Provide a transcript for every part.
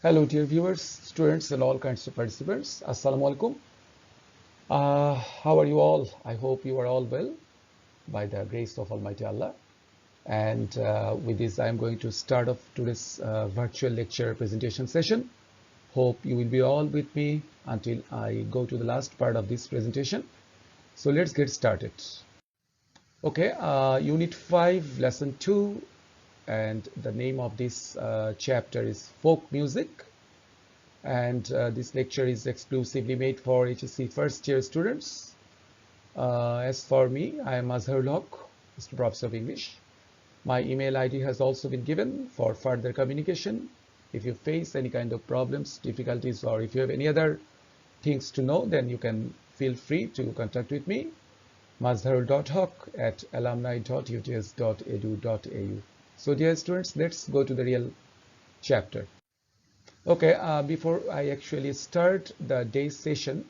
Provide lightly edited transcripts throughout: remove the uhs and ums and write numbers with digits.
Hello, dear viewers, students, and all kinds of participants. Assalamu alaikum. How are you all? I hope you are all well by the grace of Almighty Allah. And with this, I'm going to start off today's virtual lecture presentation session. Hope you will be all with me until I go to the last part of this presentation. So let's get started. Okay, Unit 5, Lesson 2, and the name of this chapter is Folk Music. And this lecture is exclusively made for HSC first year students. As for me, I am Azharul Haq, Mr. Professor of English. My email ID has also been given for further communication. If you face any kind of problems, difficulties, or if you have any other things to know, then you can feel free to contact with me, mazharul.haq@alumni.uts.edu.au. So dear students, let's go to the real chapter. Okay, before I actually start the day's session,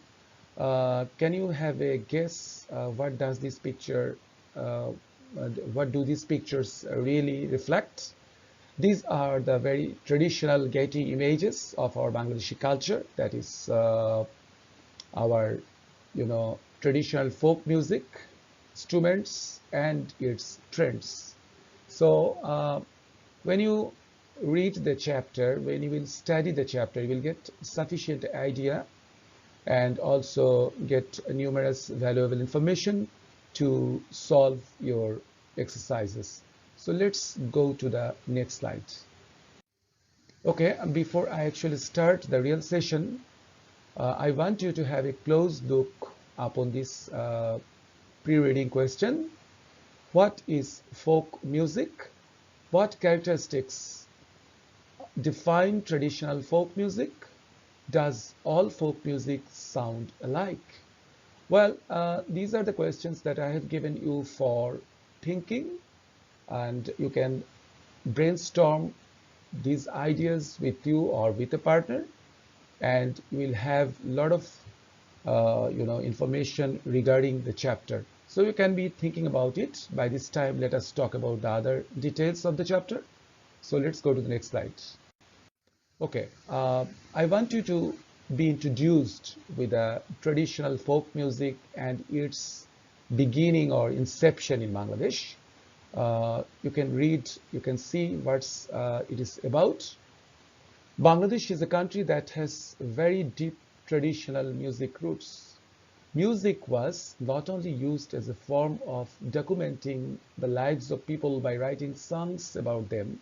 can you have a guess what does this picture, what do these pictures really reflect? These are the very traditional Getty images of our Bangladeshi culture. That is our, traditional folk music, instruments, and its trends. So when you read the chapter, when you will study the chapter, you will get sufficient idea and also get numerous valuable information to solve your exercises. So let's go to the next slide. Okay, before I actually start the real session, I want you to have a close look upon this pre-reading question. What is folk music? What characteristics define traditional folk music? Does all folk music sound alike? Well, these are the questions that I have given you for thinking, and you can brainstorm these ideas with you or with a partner, and you will have a lot of information regarding the chapter. So you can be thinking about it. By this time, let us talk about the other details of the chapter. So let's go to the next slide. Okay, I want you to be introduced with a traditional folk music and its beginning or inception in Bangladesh. You can read, you can see what it is about. Bangladesh is a country that has very deep traditional music roots. Music was not only used as a form of documenting the lives of people by writing songs about them,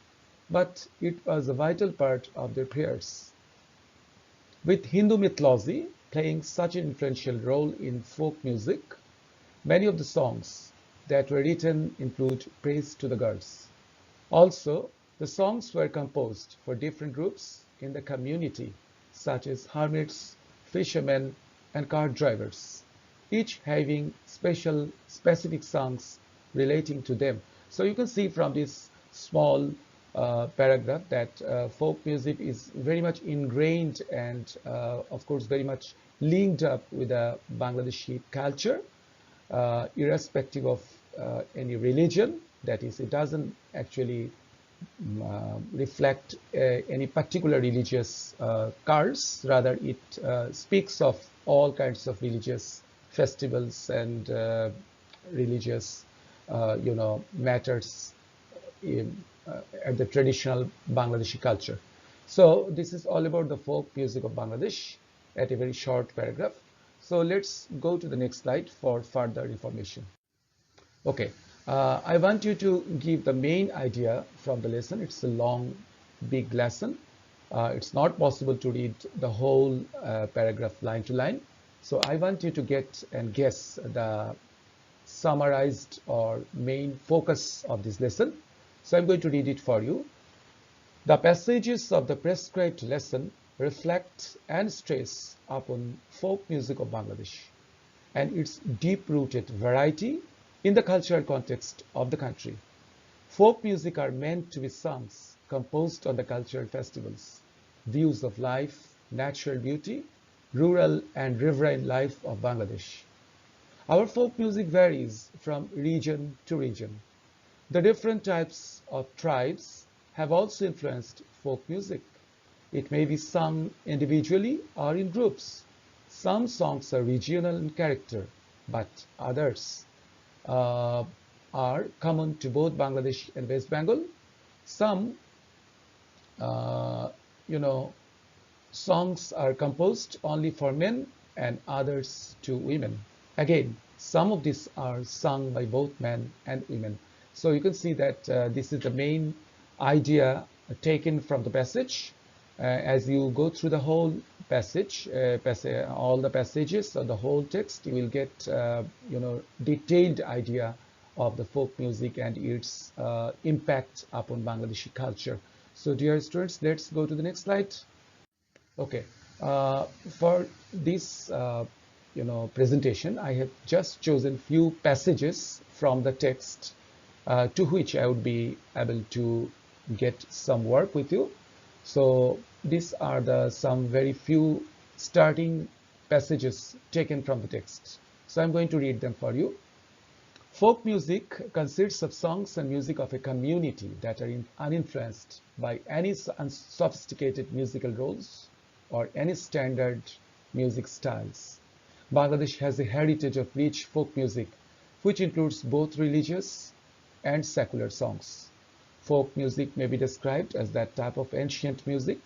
but it was a vital part of their prayers. With Hindu mythology playing such an influential role in folk music, many of the songs that were written include praise to the gods. Also, the songs were composed for different groups in the community, such as hermits, fishermen, and cart drivers, each having specific songs relating to them. So you can see from this small paragraph that folk music is very much ingrained and of course very much linked up with the Bangladeshi culture, irrespective of any religion. That is, it doesn't actually reflect any particular religious cults. Rather, it speaks of all kinds of religious festivals and religious matters at the traditional Bangladeshi culture. So this is all about the folk music of Bangladesh at a very short paragraph. So let's go to the next slide for further information. Okay, I want you to give the main idea from the lesson. It's a long, big lesson. It's not possible to read the whole paragraph line to line. So I want you to get and guess the summarized or main focus of this lesson. So I'm going to read it for you. The passages of the prescribed lesson reflect and stress upon folk music of Bangladesh and its deep-rooted variety in the cultural context of the country. Folk music are meant to be songs composed on the cultural festivals, views of life, natural beauty, rural and riverine life of Bangladesh. Our folk music varies from region to region. The different types of tribes have also influenced folk music. It may be sung individually or in groups. Some songs are regional in character, but others uh, are common to both Bangladesh and West Bengal. Some, uh, you know, songs are composed only for men and others to women. Again, some of these are sung by both men and women. So you can see that this is the main idea taken from the passage. As you go through the whole passage, all the passages of the whole text, you will get detailed idea of the folk music and its impact upon Bangladeshi culture. So dear students, let's go to the next slide. Okay, for this presentation, I have just chosen few passages from the text to which I would be able to get some work with you. So these are the some very few starting passages taken from the text. So I'm going to read them for you. Folk music consists of songs and music of a community that are uninfluenced by any sophisticated musical roles or any standard music styles. Bangladesh has a heritage of rich folk music, which includes both religious and secular songs. Folk music may be described as that type of ancient music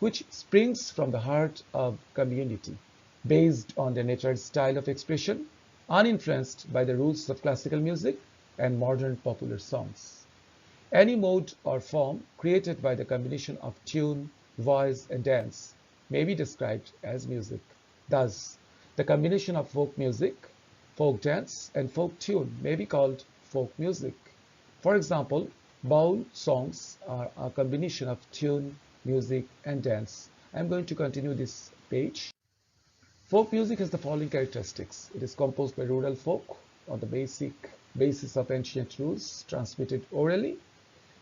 which springs from the heart of community, based on the natural style of expression, uninfluenced by the rules of classical music and modern popular songs. Any mode or form created by the combination of tune, voice, and dance may be described as music. Thus, the combination of folk music, folk dance, and folk tune may be called folk music. For example, baul songs are a combination of tune, music, and dance. I'm going to continue this page. Folk music has the following characteristics. It is composed by rural folk on the basis of ancient rules transmitted orally.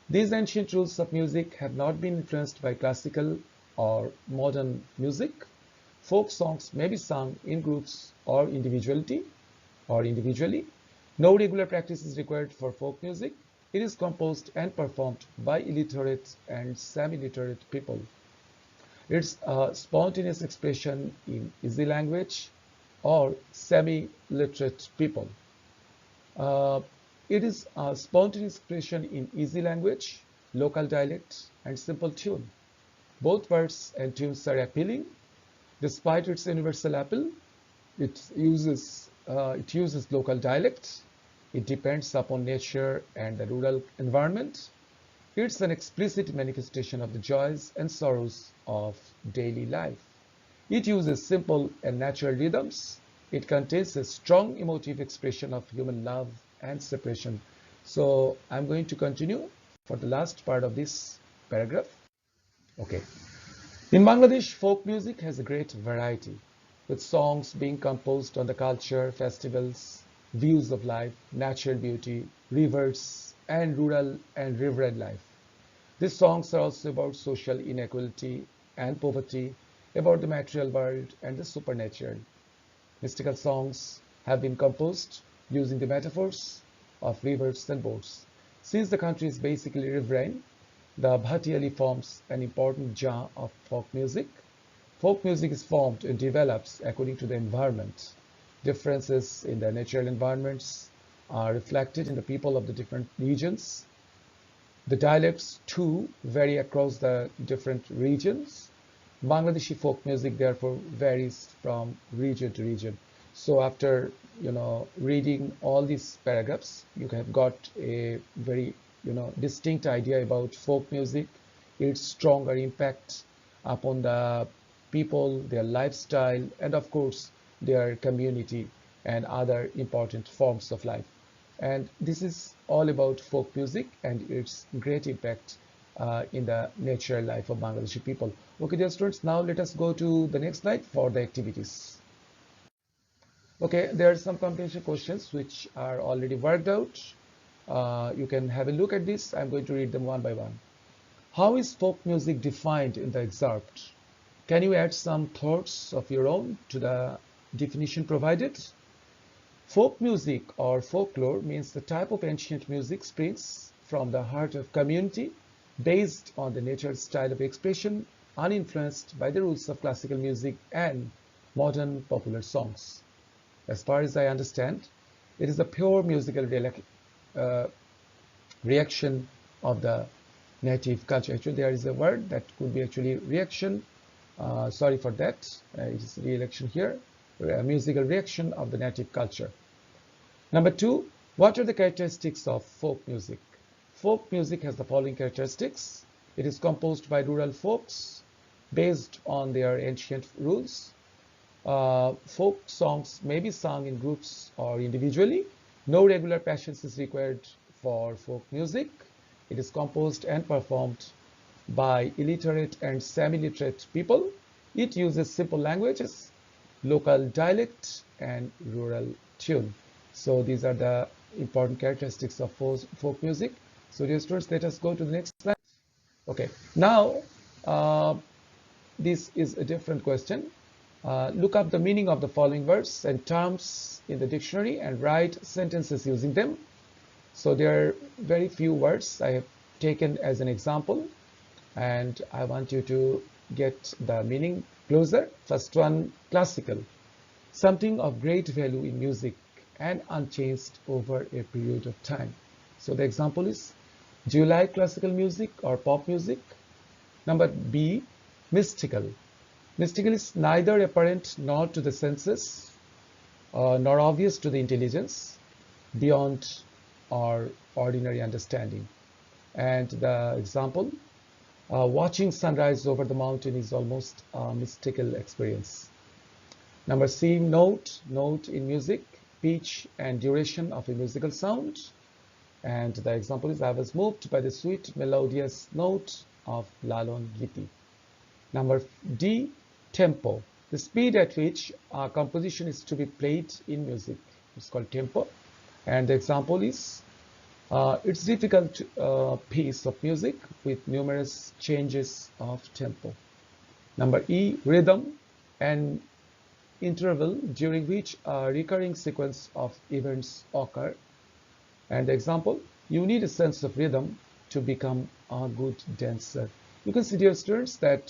These ancient rules of music have not been influenced by classical or modern music. Folk songs may be sung in groups or individually. No regular practice is required for folk music. It is composed and performed by illiterate and semi-literate people. It's a spontaneous expression in easy language or semi-literate people. It is a spontaneous expression in easy language, local dialect, and simple tune. Both words and tunes are appealing. Despite its universal appeal, it uses local dialect. It depends upon nature and the rural environment. It's an explicit manifestation of the joys and sorrows of daily life. It uses simple and natural rhythms. It contains a strong emotive expression of human love and separation. So I'm going to continue for the last part of this paragraph. Okay. In Bangladesh, folk music has a great variety, with songs being composed on the culture, festivals, views of life, natural beauty, rivers, and rural and riverine life. These songs are also about social inequality and poverty, about the material world and the supernatural. Mystical songs have been composed using the metaphors of rivers and boats. Since the country is basically riverine, the Bhatiyali forms an important genre of folk music. Folk music is formed and develops according to the environment. Differences in the natural environments are reflected in the people of the different regions. The dialects too vary across the different regions. Bangladeshi folk music therefore varies from region to region. So after reading all these paragraphs, you have got a very distinct idea about folk music, its stronger impact upon the people, their lifestyle, and of course their community and other important forms of life. And this is all about folk music and its great impact in the natural life of Bangladeshi people. Okay, dear students, now let us go to the next slide for the activities. Okay, there are some comprehension questions which are already worked out. You can have a look at this. I'm going to read them one by one. How is folk music defined in the excerpt? Can you add some thoughts of your own to the definition provided? Folk music or folklore means the type of ancient music springs from the heart of community based on the natural style of expression, uninfluenced by the rules of classical music and modern popular songs. As far as I understand, it is a pure musical uh, reaction of the native culture. Actually, there is a word that could be actually reaction. Sorry for that. It is re-election here. A musical reaction of the native culture. Number two, what are the characteristics of folk music? Folk music has the following characteristics. It is composed by rural folks based on their ancient rules. Folk songs may be sung in groups or individually. No regular patience is required for folk music. It is composed and performed by illiterate and semi-literate people. It uses simple languages, local dialect, and rural tune. So these are the important characteristics of folk music. So dear students, let us go to the next slide. Okay, now this is a different question. Look up the meaning of the following words and terms in the dictionary and write sentences using them. So there are very few words I have taken as an example, and I want you to get the meaning closer. First one, classical. Something of great value in music and unchanged over a period of time. So the example is, do you like classical music or pop music? Number B, mystical. Mystical is neither apparent nor to the senses, nor obvious to the intelligence, beyond our ordinary understanding. And the example, watching sunrise over the mountain is almost a mystical experience. Number C, note. Note in music, pitch and duration of a musical sound. And the example is, I was moved by the sweet melodious note of Lalon Giti. Number D, tempo. The speed at which a composition is to be played in music. It's called tempo. And the example is, it's difficult piece of music with numerous changes of tempo. Number E, rhythm, an interval during which a recurring sequence of events occur. And the example, you need a sense of rhythm to become a good dancer. You can see, dear students, that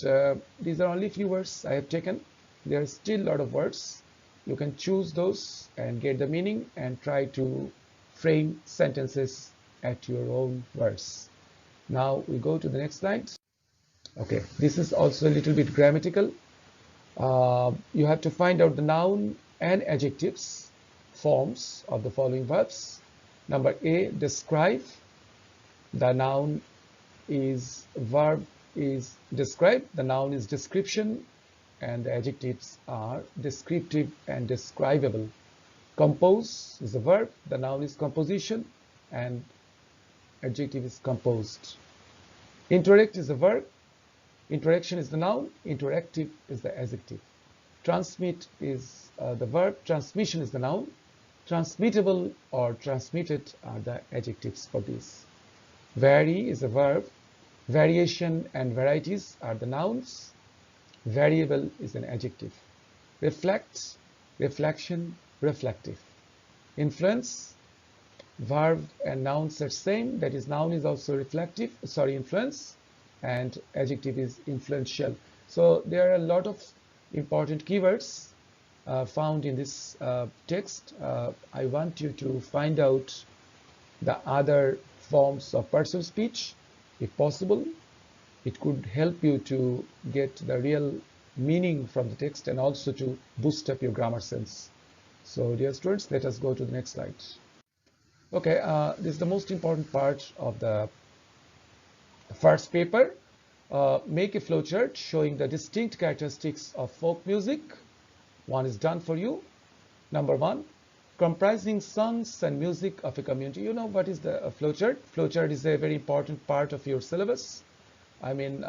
these are only few words I have taken. There are still a lot of words. You can choose those and get the meaning and try to frame sentences at your own words. Now we go to the next slide. Okay, this is also a little bit grammatical. You have to find out the noun and adjectives forms of the following verbs. Number A, describe. The noun is, verb is describe. The noun is description, and the adjectives are descriptive and describable. Compose is a verb. The noun is composition, and adjective is composed. Interact is a verb. Interaction is the noun. Interactive is the adjective. Transmit is the verb. Transmission is the noun. Transmittable or transmitted are the adjectives for this. Vary is a verb. Variation and varieties are the nouns. Variable is an adjective. Reflect, reflection, reflective. Influence, verb and nouns are same. That is, noun is also reflective, influence, and adjective is influential. So there are a lot of important keywords found in this text. I want you to find out the other forms of personal speech, if possible. It could help you to get the real meaning from the text and also to boost up your grammar sense. So dear students, let us go to the next slide. Okay, this is the most important part of the first paper. Make a flowchart showing the distinct characteristics of folk music. One is done for you. Number one, comprising songs and music of a community. You know what is the flowchart? Flowchart is a very important part of your syllabus. I mean,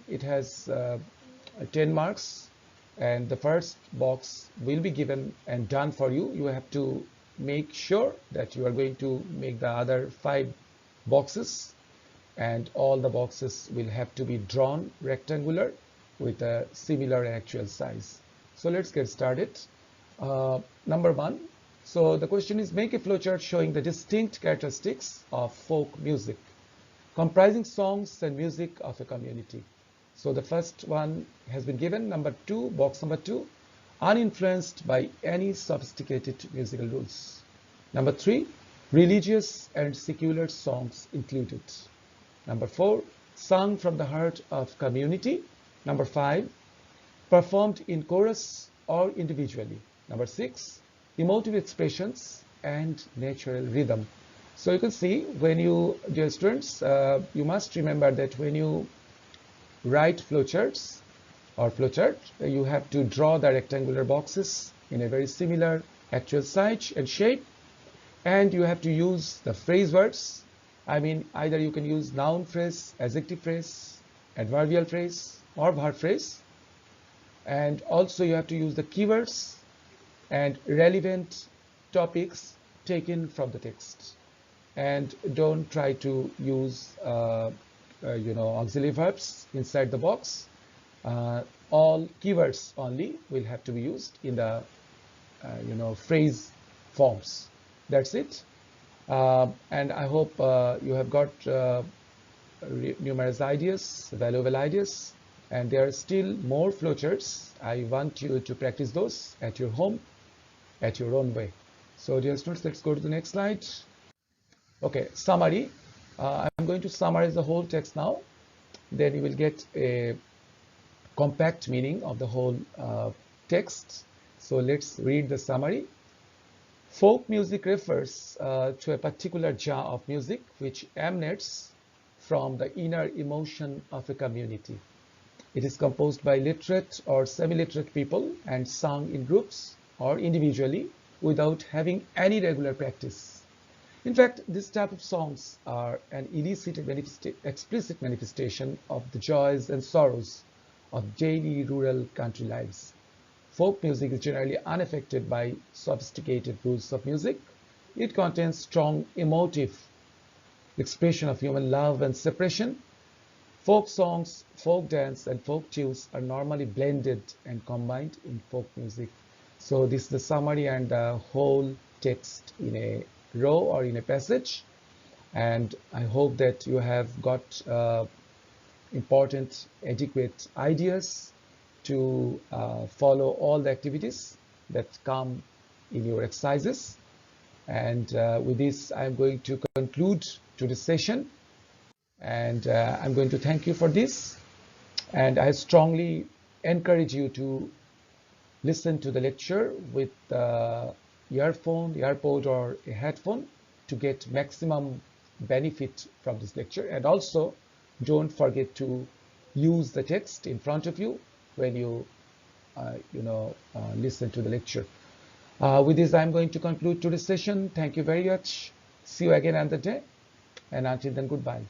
it has 10 marks, and the first box will be given and done for you. You have to make sure that you are going to make the other 5 boxes, and all the boxes will have to be drawn rectangular with a similar actual size. So let's get started. Number one. So the question is, make a flowchart showing the distinct characteristics of folk music, comprising songs and music of a community. So the first one has been given. Number 2, box number 2, uninfluenced by any sophisticated musical rules. Number 3, religious and secular songs included. Number 4, sung from the heart of community. Number 5, performed in chorus or individually. Number 6, emotive expressions and natural rhythm. So you can see, when you, dear students, you must remember that when you write flowcharts or flowchart, you have to draw the rectangular boxes in a very similar actual size and shape, and you have to use the phrase words. I mean, either you can use noun phrase, adjective phrase, adverbial phrase, or verb phrase, and also you have to use the keywords and relevant topics taken from the text. And don't try to use auxiliary verbs inside the box. All keywords only will have to be used in the phrase forms. That's it. And I hope you have got numerous ideas, valuable ideas, and there are still more flowcharts. I want you to practice those at your home, at your own way. So dear students, let's go to the next slide. Okay, summary. I'm going to summarize the whole text now. Then you will get a compact meaning of the whole text. So let's read the summary. Folk music refers to a particular genre of music which emanates from the inner emotion of a community. It is composed by literate or semi-literate people and sung in groups or individually without having any regular practice. In fact, this type of songs are an illicit and explicit manifestation of the joys and sorrows of daily rural country lives. Folk music is generally unaffected by sophisticated rules of music. It contains strong emotive expression of human love and separation. Folk songs, folk dance, and folk tunes are normally blended and combined in folk music. So this is the summary and the whole text in a row or in a passage. And I hope that you have got important, adequate ideas to follow all the activities that come in your exercises. And with this, I'm going to conclude today's session. And I'm going to thank you for this. And I strongly encourage you to listen to the lecture with earphone, earpod, or a headphone to get maximum benefit from this lecture. And also, don't forget to use the text in front of you when you listen to the lecture. With this, I'm going to conclude today's session. Thank you very much. See you again another day. And until then, goodbye.